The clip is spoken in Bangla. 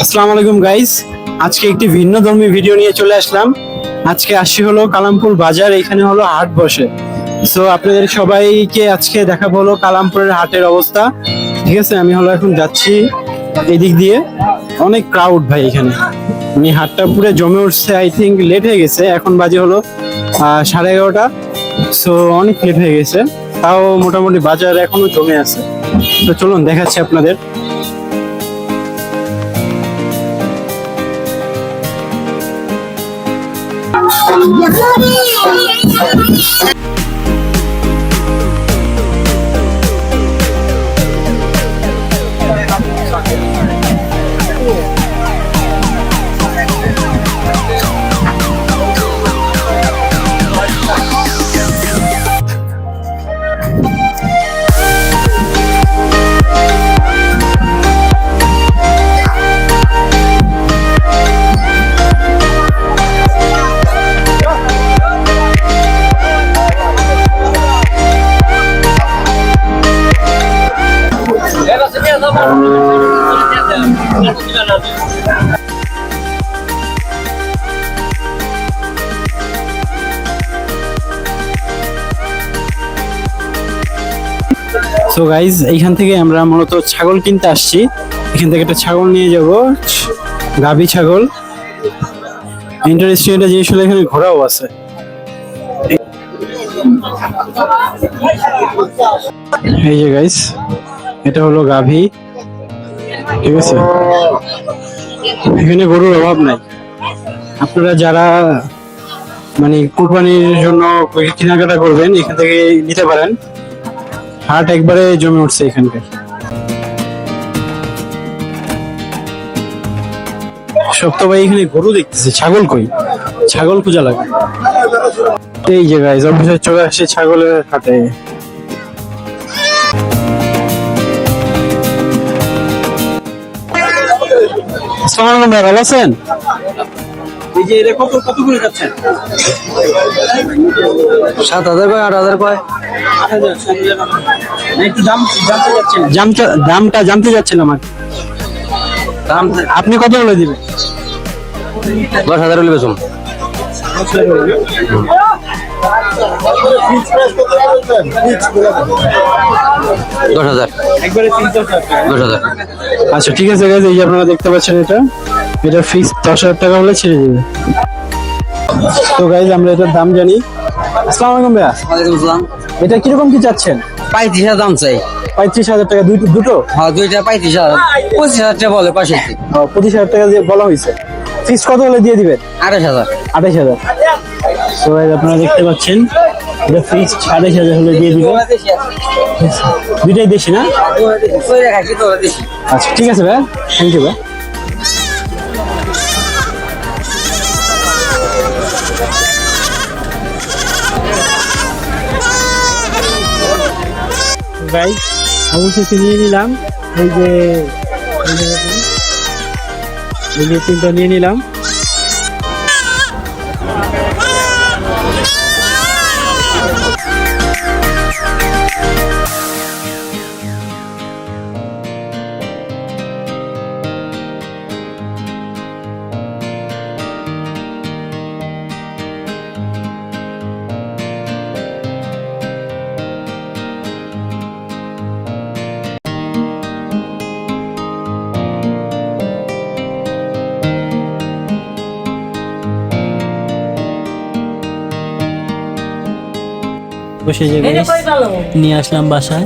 আসসালামু আলাইকুম গাইস, আজকে একটি ভিন্ন ধর্মী ভিডিও নিয়ে চলে আসলাম। আজকে আসছি হলো কালামপুর বাজার, এখানে হলো হাট বসে। সো আপনাদের সবাইকে আজকে দেখাবো হলো কালামপুরের হাটের অবস্থা। ঠিক আছে, আমি হলো এখন যাচ্ছি এদিক দিয়ে। অনেক ক্রাউড ভাই এখানে, মানে হাটটা পুরো জমে উঠছে। আই থিঙ্ক লেট হয়ে গেছে, এখন বাজে হলো 11:30। সো অনেক লেট হয়ে গেছে, তাও মোটামুটি বাজার এখনো জমে আছে। তো চলুন দেখাচ্ছি আপনাদের। সো গাইজ, এইখান থেকে আমরা মূলত ছাগল কিনতে আসছি। এখান থেকে একটা ছাগল নিয়ে যাব, গাভী ছাগল। ইন্টারেস্টিং একটা জিনিস হলো এখানে ঘোড়াও আছে। এই যে গাইজ, এটা হলো গাভী। ঠিক আছে, এখানে গরুর অভাব নাই। আপনারা যারা মানে কুরবানির জন্য কেনাকাটা করবেন, এখান থেকে নিতে পারেন। হাট একবারে জমে উঠছে এখানকার। সব তো ভাই এখানে গরু দেখতেছে, ছাগল কই? ছাগল খোঁজা লাগে। এই যে গাইস, অফিসে চলে আসছে ছাগলের হাটে। আসসালামু আলাইকুম ভাই, ভালো আছেন? এই যে এটা কত কত করে যাচ্ছেন? 7,000 কয়, 8,000 কয়। একটু দামটা জানতে যাচ্ছেন আমার। দাম আপনি কত বলে দিবেন? 10,000 হলে বেচুন। 10,000। একবারে 10,000। আচ্ছা ঠিক আছে গাইজ, এই যে আপনারা দেখতে পাচ্ছেন এটা ফিক্স 10,000 টাকা হলে ছেড়ে দিবে। তো গাইজ, আমরা এটার দাম জানি। আসসালামু আলাইকুম ভাইয়া, ওয়ালাইকুম আসসালাম। এটা কিরকম কি চাচ্ছেন? 35,000 দাম চাই। 35,000 টাকা দুটো? হ্যাঁ, দুইটা 35,000। 25,000 টাকা বলে পাশে। 25,000 টাকা দিয়ে বলা হয়েছে। ফিক্স কত হলে দিয়ে দিবেন? 28,000। 28,000। তো গাইজ, আপনারা দেখতে পাচ্ছেন এটা ফিক্স 28,000 হলে দিয়ে দিবেন। দুইটাই দেশি না? আচ্ছা ঠিক আছে ভাই, থ্যাংক ইউ ভাই। গাইস, অবশেষে নিয়ে নিলাম এই যে তিনটা নিয়ে নিলাম। বসে নিয়ে আসলাম বাসায়।